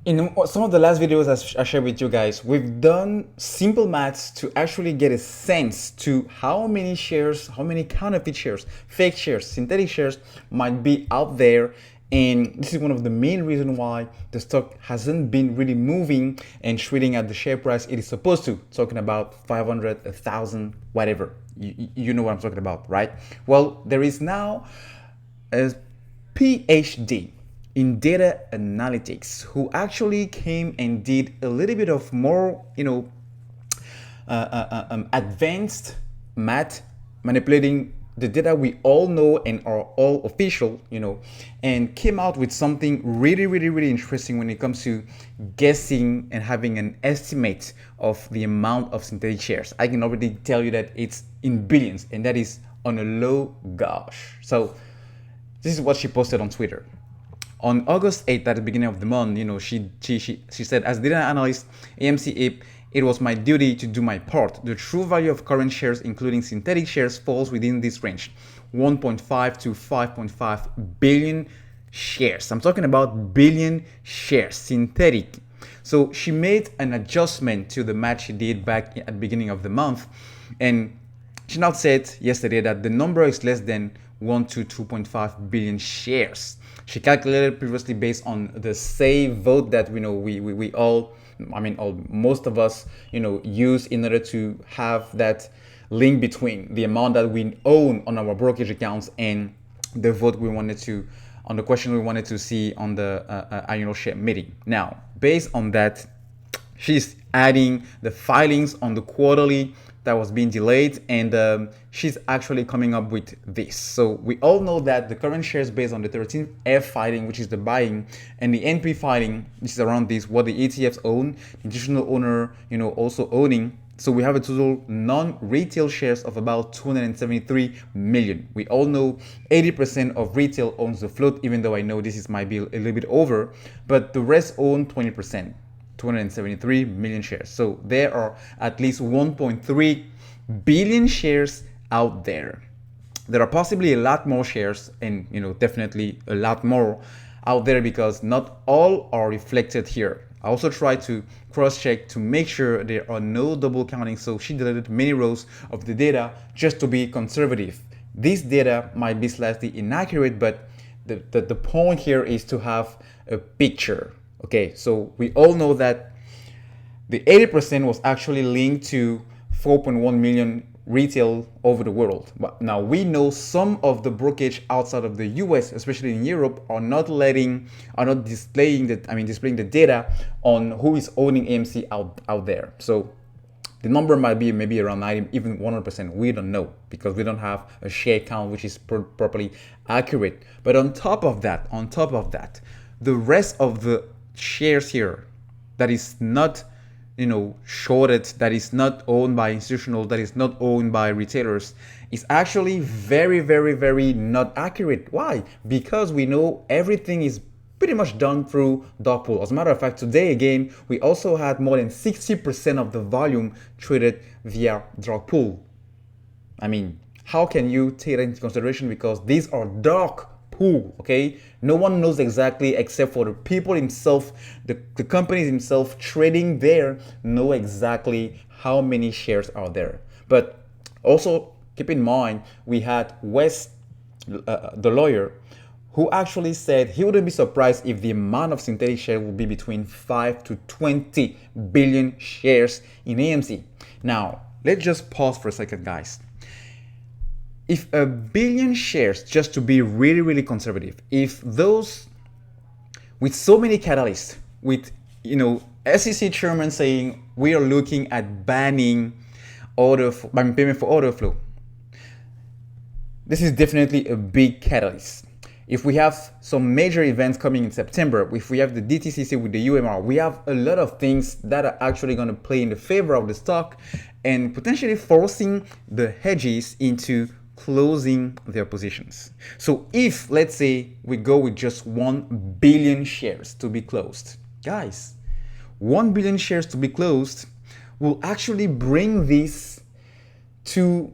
In some of the last videos I shared with you guys, we've done simple maths to actually get a sense to how many shares, how many counterfeit shares, fake shares, synthetic shares might be out there. And this is one of the main reasons why the stock hasn't been really moving and trading at the share price it is supposed to. Talking about 500, 1,000, whatever. You know what I'm talking about, right? Well, there is now a PhD in data analytics who actually came and did a little bit of more, advanced math, manipulating the data we all know and are all official, and came out with something really, really, really interesting when it comes to guessing and having an estimate of the amount of synthetic shares. I can already tell you that it's in billions, and that is on a low gosh. So this is what she posted on Twitter. On August 8th, at the beginning of the month, she said, as data analyst, AMC, it was my duty to do my part. The true value of current shares, including synthetic shares, falls within this range, 1.5 to 5.5 billion shares. I'm talking about billion shares, synthetic. So she made an adjustment to the math she did back at the beginning of the month, and she now said yesterday that the number is less than 1 to 2.5 billion shares. She calculated previously based on the save vote that we all, most of us, use in order to have that link between the amount that we own on our brokerage accounts and the vote we wanted to, on the question we wanted to see on the annual share meeting. Now, based on that, she's adding the filings on the quarterly that was being delayed, and she's actually coming up with this. So we all know that the current shares based on the 13F filing, which is the buying, and the NP filing, which is around this, what the ETFs own, the institutional owner, also owning. So we have a total non-retail shares of about 273 million. We all know 80% of retail owns the float, even though I know this might be a little bit over, but the rest own 20%. 273 million shares. So there are at least 1.3 billion shares out there. There are possibly a lot more shares, and definitely a lot more out there, because not all are reflected here. I also try to cross-check to make sure there are no double counting, so she deleted many rows of the data just to be conservative. This data might be slightly inaccurate, but the point here is to have a picture. Okay, so we all know that the 80% was actually linked to 4.1 million retail over the world. But now we know some of the brokerage outside of the US, especially in Europe, are not displaying the data on who is owning AMC out there. So the number might be maybe around 90, even 100%. We don't know, because we don't have a share count which is properly accurate. But on top of that, the rest of the shares here that is not shorted, that is not owned by institutional, that is not owned by retailers, is actually very, very, very not accurate. Why? Because we know everything is pretty much done through dark pool. As a matter of fact, today again, we also had more than 60% of the volume traded via dark pool. How can you take that into consideration? Because these are dark pool, okay? No one knows exactly, except for the people themselves, the companies themselves trading there know exactly how many shares are there. But also keep in mind, we had Wes, the lawyer, who actually said he wouldn't be surprised if the amount of synthetic shares would be between 5 to 20 billion shares in AMC. Now, let's just pause for a second, guys. If a billion shares, just to be really, really conservative, if those, with so many catalysts, with SEC chairman saying we are looking at banning payment for order flow, this is definitely a big catalyst. If we have some major events coming in September, if we have the DTCC with the UMR, we have a lot of things that are actually going to play in the favor of the stock and potentially forcing the hedges into closing their positions. So if, let's say, we go with just 1 billion shares to be closed, guys, 1 billion shares to be closed will actually bring this to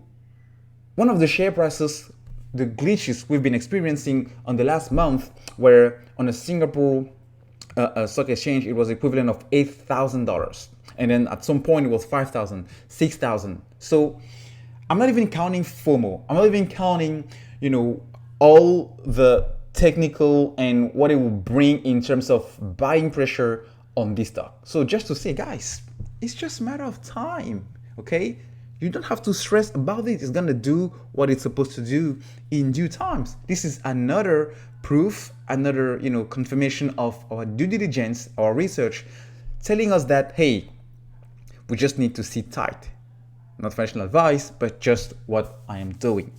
one of the share prices, the glitches we've been experiencing on the last month, where on a Singapore stock exchange, it was equivalent of $8,000. And then at some point it was 5,000, 6,000. So I'm not even counting FOMO. I'm not even counting, all the technical and what it will bring in terms of buying pressure on this stock. So just to say, guys, it's just a matter of time, okay? You don't have to stress about it. It's gonna do what it's supposed to do in due times. This is another proof, another confirmation of our due diligence, our research, telling us that hey, we just need to sit tight. Not financial advice, but just what I am doing.